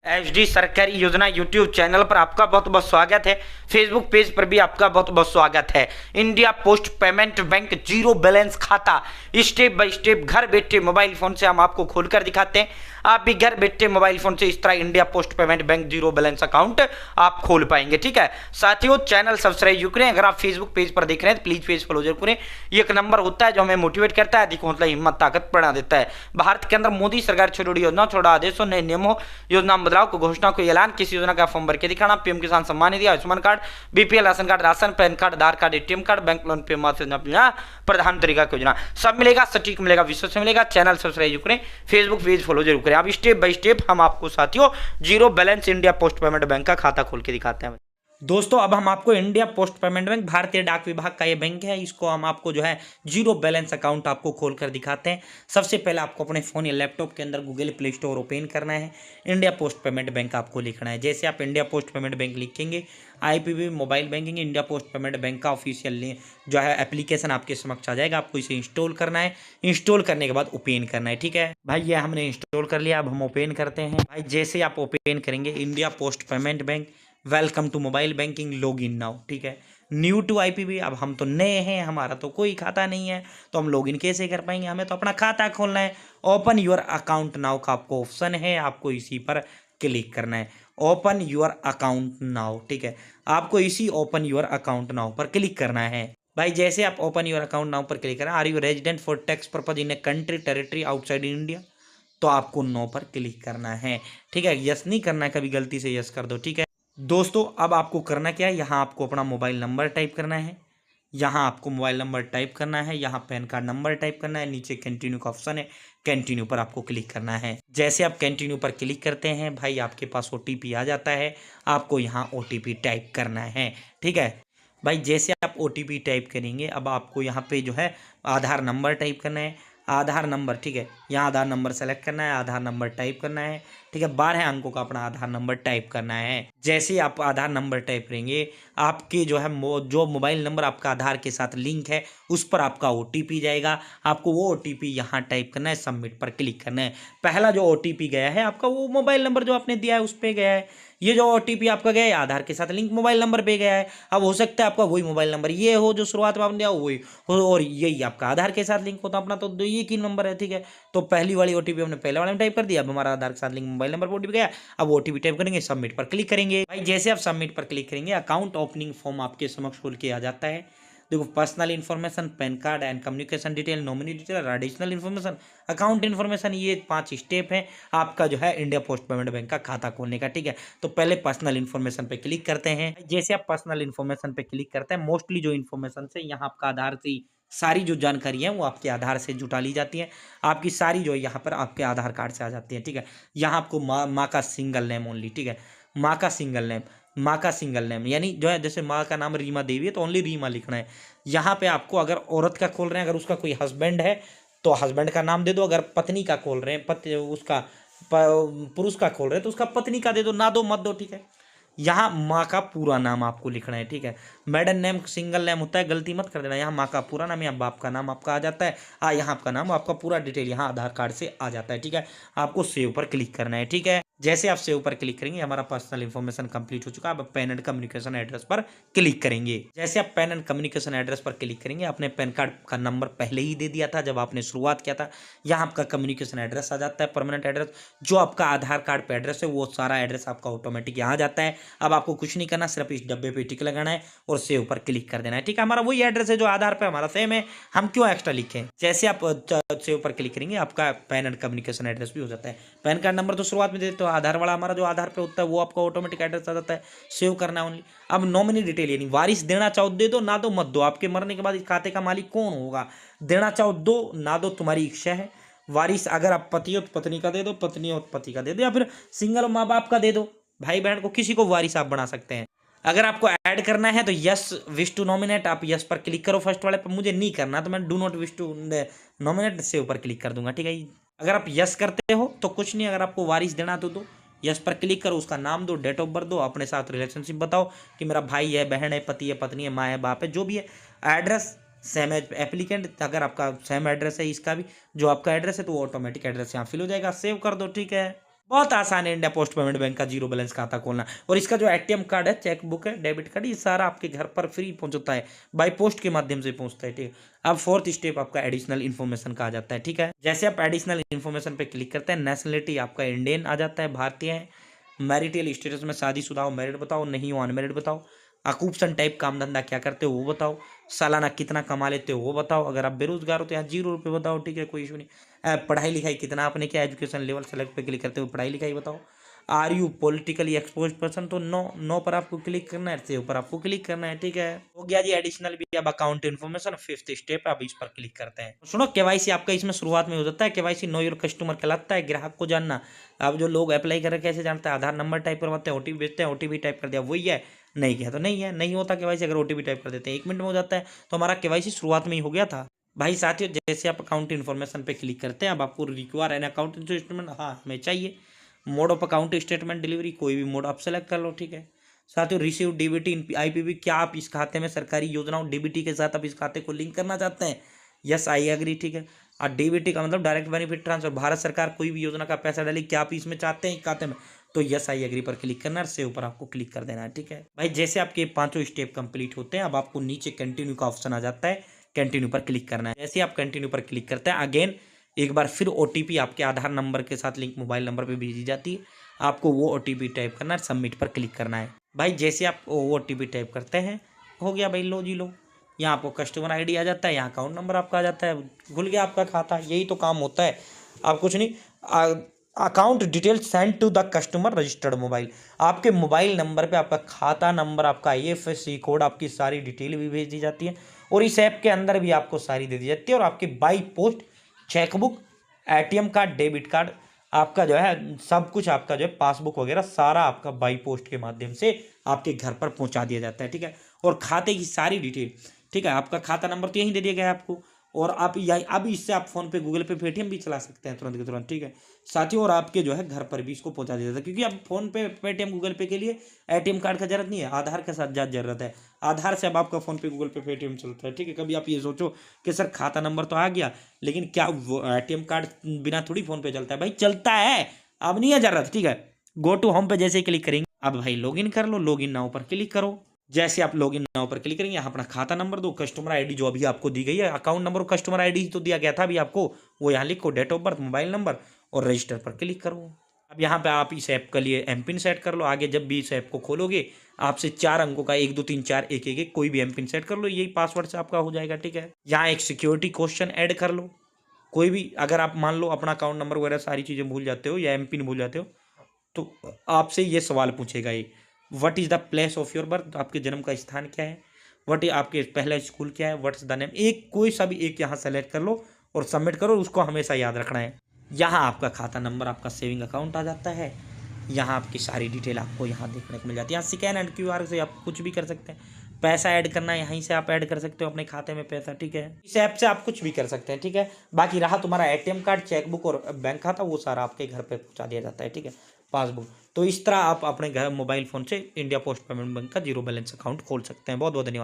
HD सरकारी योजना YouTube channel पर आपका बहुत बहुत स्वागत है। फेसबुक पेज पर भी आपका बहुत बहुत स्वागत है। India post payment bank zero balance खाता स्टेप बाय स्टेप घर बैठे मोबाइल फोन से हम आपको खोलकर दिखाते हैं। आप भी घर बैठे मोबाइल फोन से इस तरह India post payment bank zero balance account आप खोल पाएंगे। ठीक है साथियों, चैनल सब्सक्राइब जरूर करें। अगर आप फेसबुक पेज पर देख रहे हैं तो प्लीज पेज फॉलो जरूर करें। ये एक नंबर होता है जो हमें मोटिवेट करता है, अधिक हौसला हिम्मत ताकत बढ़ा देता है। भारत के अंदर मोदी सरकार छोटी योजना छोड़ा आदेशों नए नियमों योजना बदलाव को घोषणा को ऐलान किसी योजना का फॉर्म भर के दिखाना, PM Kisan Samman Nidhi, Ayushman card, BPL ration card, ration PAN card, Aadhaar card, ATM card, bank loan पे योजना, प्रधानमंत्री का योजना सब मिलेगा, सटीक मिलेगा, विश्व से मिलेगा। चैनल सब्सक्राइब करें, फेसबुक पेज फॉलो जरूर करें। अब स्टेप बाय स्टेप हम आपको साथियों zero balance India post payment bank का खाता खोल के दिखाते हैं। दोस्तों अब हम आपको इंडिया पोस्ट पेमेंट बैंक भारतीय डाक विभाग का ये बैंक है, इसको हम आपको जो है जीरो बैलेंस अकाउंट आपको खोलकर दिखाते हैं। सबसे पहले आपको अपने फोन या लैपटॉप के अंदर गूगल प्ले स्टोर ओपन करना है, इंडिया पोस्ट पेमेंट बैंक आपको लिखना है। जैसे आप इंडिया पोस्ट पेमेंट बैंक लिखेंगे, IPP mobile banking India post payment bank का ऑफिशियल जो है एप्लीकेशन आपके समक्ष आ जाएगा। आपको इसे इंस्टॉल करना है, इंस्टॉल करने के बाद ओपन करना है। ठीक है भाई, ये हमने इंस्टॉल कर लिया। अब हम ओपन करते हैं। भाई जैसे आप ओपन करेंगे, India post payment bank welcome to mobile banking log in now. ठीक है, न्यू टू आईपीबी। अब हम तो नए हैं, हमारा तो कोई खाता नहीं है, तो हम लॉग इन कैसे कर पाएंगे? हमें तो अपना खाता खोलना है। ओपन योर अकाउंट नाउ का आपको ऑप्शन है, आपको इसी पर क्लिक करना है। Open your account now. ठीक है, आपको इसी ओपन योर अकाउंट नाउ पर क्लिक करना है। भाई जैसे आप ओपन योर अकाउंट नाउ पर क्लिक करें, are you resident for tax purpose in a country territory outside India, तो आपको नो पर क्लिक करना है। ठीक है, यस नहीं करना है, कभी गलती से यस कर दो। ठीक है दोस्तों, अब आपको करना क्या है, यहाँ आपको अपना मोबाइल नंबर टाइप करना है, यहाँ आपको मोबाइल नंबर टाइप करना है, यहाँ पैन कार्ड नंबर टाइप करना है, नीचे कंटिन्यू का ऑप्शन है, कंटिन्यू पर आपको क्लिक करना है। जैसे आप कंटिन्यू पर क्लिक करते हैं भाई, आपके पास ओटीपी आ जाता है, आपको यहाँ ओटीपी टाइप करना है। ठीक है भाई, जैसे आप ओटीपी टाइप करेंगे, अब आपको यहाँ पे जो है आधार नंबर टाइप करना है, आधार नंबर। ठीक है, यहाँ आधार नंबर सेलेक्ट करना है, आधार नंबर टाइप करना है। ठीक है, 12 अंकों का अपना आधार नंबर टाइप करना है। जैसे आप आधार नंबर टाइप करेंगे, आपके जो है जो मोबाइल नंबर आपका आधार के साथ लिंक है उस पर आपका ओटीपी जाएगा। आपको वो ओटीपी यहाँ टाइप करना है, सबमिट पर क्लिक करना है। पहला जो ओटीपी गया है आपका, वो मोबाइल नंबर जो आपने दिया है उस पर गया है। ये जो ओटीपी आपका गया है आधार के साथ लिंक मोबाइल नंबर पे गया है। अब हो सकता है आपका वही मोबाइल नंबर ये हो जो शुरुआत में आपने दिया वही हो, और यही आपका आधार के साथ लिंक होता अपना, तो ये की नंबर है। ठीक है, तो पहली वाली ओटीपी हमने पहले वाले में टाइप कर दिया, अब हमारा आधार के साथ लिंक मोबाइल नंबर पर ओटीपी गया। अब ओटीपी टाइप करेंगे, सबमिट पर क्लिक करेंगे। भाई जैसे आप सबमिट पर क्लिक करेंगे, अकाउंट ओपनिंग फॉर्म आपके समक्ष खोल के आ जाता है। देखो, personal information, pan card and communication detail, nominee detail, additional information, account information, ये 5 स्टेप है आपका जो है इंडिया पोस्ट पेमेंट बैंक का खाता खोलने का। ठीक है, तो पहले पर्सनल इन्फॉर्मेशन पे क्लिक करते हैं। जैसे आप पर्सनल इन्फॉर्मेशन पे क्लिक करते हैं, मोस्टली जो इन्फॉर्मेशन से यहाँ आपका आधार से सारी जो जानकारी है वो आपके आधार से जुटा ली जाती है। आपकी सारी जो यहाँ पर आपके आधार कार्ड से आ जाती है। ठीक है, यहाँ आपको माँ का सिंगल नेम ओनली। ठीक है, माँ का सिंगल नेम, माँ का सिंगल नेम यानी जो है, जैसे माँ का नाम रीमा देवी है तो ओनली रीमा लिखना है। यहाँ पे आपको अगर औरत का खोल रहे हैं, अगर उसका कोई हस्बैंड है तो हस्बैंड का नाम दे दो। अगर पत्नी का खोल रहे हैं, उसका पुरुष का खोल रहे हैं तो उसका पत्नी का दे दो, ना दो मत दो। ठीक है, यहाँ माँ का पूरा नाम आपको लिखना है। ठीक है, मैडन नेम सिंगल नेम होता है, गलती मत कर देना। यहाँ माँ का पूरा नाम या बाप का नाम आपका आ जाता है, यहाँ आपका नाम, आपका पूरा डिटेल यहाँ आधार कार्ड से आ जाता है। ठीक है, आपको सेव पर क्लिक करना है। ठीक है, जैसे आप सेव पर क्लिक करेंगे, हमारा पर्सनल इन्फॉर्मेशन कंप्लीट हो चुका है। अब पैन एंड कम्युनिकेशन एड्रेस पर क्लिक करेंगे। जैसे आप पैन एंड कम्युनिकेशन एड्रेस पर क्लिक करेंगे, आपने पैन कार्ड का नंबर पहले ही दे दिया था जब आपने शुरुआत किया था। यहाँ आपका कम्युनिकेशन एड्रेस आ जाता है, परमानेंट एड्रेस, जो आपका आधार कार्ड पे एड्रेस है वो सारा एड्रेस आपका ऑटोमेटिक यहाँ आ जाता है। अब आपको कुछ नहीं करना, सिर्फ इस डब्बे पे टिक लगाना है और सेव पर क्लिक कर देना है। ठीक है, हमारा वही एड्रेस है जो आधार पे हमारा सेम है, हम क्यों एक्स्ट्रा लिखें। जैसे आप सेव पर क्लिक करेंगे, आपका पैन एंड कम्युनिकेशन एड्रेस भी हो जाता है। पैन कार्ड नंबर तो शुरुआत में देते हो, आधार वाला हमारा जो आधार पे होता है वो आपका ऑटोमेटिक एड्रेस आ जाता है, सेव करना है ओनली। अब नॉमिनी डिटेल यानी वारिस देना चाहो दे दो, ना दो मत दो। आपके मरने के बाद इस खाते का मालिक कौन होगा, देना चाहो दो, ना दो तुम्हारी इच्छा है। वारिस अगर आप पति हो तो पत्नी का दे दो, पत्नी हो तो पति का दे दो, या फिर सिंगल माँ बाप का दे दो, भाई बहन को किसी को वारिस आप बना सकते हैं। अगर आपको ऐड करना है तो यस विश टू नॉमिनेट, आप यस पर क्लिक करो फर्स्ट वाले पर। मुझे नहीं करना तो मैं do not wish to nominate save पर क्लिक कर दूंगा। ठीक है, अगर आप यस करते हो तो कुछ नहीं, अगर आपको वारिस देना तो दो, यस पर क्लिक करो, उसका नाम दो, डेट ऑफ बर्थ दो, अपने साथ रिलेशनशिप बताओ कि मेरा भाई है, बहन है, पति है, पत्नी है, माँ है, बाप है, जो भी है। एड्रेस सेम एप्लीकेंट, अगर आपका सेम एड्रेस है इसका भी जो आपका एड्रेस है तो वो ऑटोमेटिक एड्रेस यहाँ फिल हो जाएगा। सेव कर दो। ठीक है। बहुत आसान है इंडिया पोस्ट पेमेंट बैंक का जीरो बैलेंस खाता खोलना। और इसका जो एटीएम कार्ड है, चेक बुक है, डेबिट कार्ड, ये सारा आपके घर पर फ्री पहुंचता है, बाय पोस्ट के माध्यम से पहुंचता है, ठीक है। अब फोर्थ स्टेप आपका एडिशनल इन्फॉर्मेशन का आ जाता है, ठीक है। जैसे आप एडिशनल इन्फॉर्मेशन पे क्लिक करते हैं, नेशनलिटी आपका इंडियन आ जाता है, भारतीय है। मैरिटल स्टेटस में शादीशुदा हो मैरिड बताओ, नहीं हो अनमैरिड बताओ। ऑक्यूपेशन टाइप काम धंधा क्या करते हो वो बताओ। सालाना कितना कमा लेते हो वो बताओ। अगर आप बेरोजगार हो तो यहाँ 0 रुपये बताओ, ठीक है, कोई इशू नहीं। पढ़ाई लिखाई कितना आपने किया, एजुकेशन लेवल सेलेक्ट पे क्लिक करते हो पढ़ाई लिखाई बताओ। Are you politically exposed person, तो नो पर आपको क्लिक करना है, सेव पर आपको क्लिक करना है, ठीक है। हो गया जी एडिशनल भी। अब अकाउंट इन्फॉर्मेशन फिफ्थ स्टेप, अब इस पर क्लिक करते हैं। सुनो, केवाईसी आपका इसमें शुरुआत में हो जाता है। केवाईसी नो योर कस्टमर कहलाता है, ग्राहक को जानना। अब जो लोग अप्लाई कर रहे कैसे जानते हैं, आधार नंबर टाइप करवाते हैं, ओटीपी भेजते हैं, ओटीपी टाइप कर दिया वही है, नहीं किया तो नहीं है, नहीं होता केवाईसी। अगर ओटीपी टाइप कर देते हैं 1 मिनट में हो जाता है, तो हमारा केवाईसी शुरुआत में ही हो गया था। भाई साथियों, जैसे आप अकाउंट इन्फॉर्मेशन पे क्लिक करते हैं, अब आपको रिक्वायर एन अकाउंट स्टेटमेंट, हाँ हमें चाहिए। Mode of account statement delivery, कोई भी मोड आप सेलेक्ट कर लो, ठीक है। साथियों, रिसीव डीबीटी आईपीबी, क्या आप इस खाते में सरकारी योजनाओं डीबीटी के साथ आप इस खाते को लिंक करना चाहते हैं? यस आई एग्री, ठीक है। और डीबीटी का मतलब डायरेक्ट बेनिफिट ट्रांसफर, भारत सरकार कोई भी योजना का पैसा डाली, क्या आप इसमें चाहते हैं खाते में? तो यस आई एग्री पर क्लिक करना है, सेव पर आपको क्लिक कर देना है, ठीक है। भाई जैसे आपके 5 स्टेप कंप्लीट होते हैं, अब आपको नीचे कंटिन्यू का ऑप्शन आ जाता है, कंटिन्यू पर क्लिक करना है। जैसे आप कंटिन्यू पर क्लिक करते हैं, अगेन एक बार फिर ओटीपी आपके आधार नंबर के साथ लिंक मोबाइल नंबर पे भेजी जाती है। आपको वो ओटीपी टाइप करना है, सबमिट पर क्लिक करना है। भाई जैसे आप वो ओटीपी टाइप करते हैं, हो गया भाई, लो जी लो। यहाँ आपको कस्टमर आईडी आ जाता है, यहाँ अकाउंट नंबर आपका आ जाता है, खुल गया आपका खाता। यही तो काम होता है, आप कुछ नहीं। Account detail send to the customer registered mobile, आपके मोबाइल नंबर पे आपका खाता नंबर, आपका IFSC कोड, आपकी सारी डिटेल भी भेज दी जाती है। और इस ऐप के अंदर भी आपको सारी दे दी जाती है। और आपके by post chequebook, ATM card, debit card, आपका जो है सब कुछ, आपका जो है पासबुक वगैरह सारा आपका बाई पोस्ट के माध्यम से आपके घर पर पहुंचा दिया जाता है, ठीक है। और खाते की सारी डिटेल, ठीक है, आपका खाता नंबर तो यहीं दे दिया गया है आपको। और आप अब इससे आप फोन पे, गूगल पे, पेटीएम भी चला सकते हैं तुरंत के तुरंत, ठीक है साथियों। और आपके जो है घर पर भी इसको पहुंचा दिया जाता है, क्योंकि अब फोन पे, पेटीएम, गूगल पे के लिए ATM कार्ड का जरूरत नहीं है, आधार के साथ ज़्यादा जरूरत है। आधार से अब आपका फोन पे, गूगल पे, पेटीएम चलता है, ठीक है। कभी आप ये सोचो कि सर खाता नंबर तो आ गया, लेकिन क्या वो ATM कार्ड बिना थोड़ी फोन पे चलता है? भाई चलता है, अब नहीं है जरूरत, ठीक है। गो टू होम पे जैसे ही क्लिक करेंगे, अब भाई लॉगिन कर लो, लॉगिन नाउ पर क्लिक करो। जैसे आप लॉगिन नाउ पर क्लिक करेंगे, यहाँ अपना खाता नंबर दो, कस्टमर आईडी जो अभी आपको दी गई है, अकाउंट नंबर और कस्टमर आईडी ही तो दिया गया था अभी आपको, वो यहाँ लिखो, date of birth, mobile number, और रजिस्टर पर क्लिक करो। अब यहाँ पे आप इस ऐप के लिए एमपिन सेट कर लो। आगे जब भी इस ऐप को खोलोगे, आपसे 4 अंकों का 1 2 3 4 1 1 1 कोई भी एमपिन सेट कर लो, यही पासवर्ड से आपका हो जाएगा, ठीक है। यहाँ एक सिक्योरिटी क्वेश्चन ऐड कर लो, कोई भी। अगर आप मान लो अपना अकाउंट नंबर वगैरह सारी चीज़ें भूल जाते हो या एमपिन भूल जाते हो, तो आपसे ये सवाल पूछेगा, ये what is the place of your birth, आपके जन्म का स्थान क्या है, व्हाट आपके पहला स्कूल क्या है, व्हाट्स द नेम, एक कोई सा भी एक यहाँ सेलेक्ट कर लो और सबमिट करो। उसको हमेशा याद रखना है। यहाँ आपका खाता नंबर, आपका सेविंग अकाउंट आ जाता है। यहाँ आपकी सारी डिटेल आपको यहाँ देखने को मिल जाती है। यहाँ स्कैन एंड QR से आप कुछ भी कर सकते हैं। पैसा ऐड करना है, यहीं से आप ऐड कर सकते हो अपने खाते में पैसा, ठीक है। इस ऐप से आप कुछ भी कर सकते हैं, ठीक है। बाकी रहा तुम्हारा ATM कार्ड, चेकबुक और बैंक खाता, वो सारा आपके घर पे पहुंचा दिया जाता है, ठीक है, पासबुक। तो इस तरह आप अपने घर मोबाइल फोन से इंडिया पोस्ट पेमेंट बैंक का जीरो बैलेंस अकाउंट खोल सकते हैं। बहुत बहुत धन्यवाद।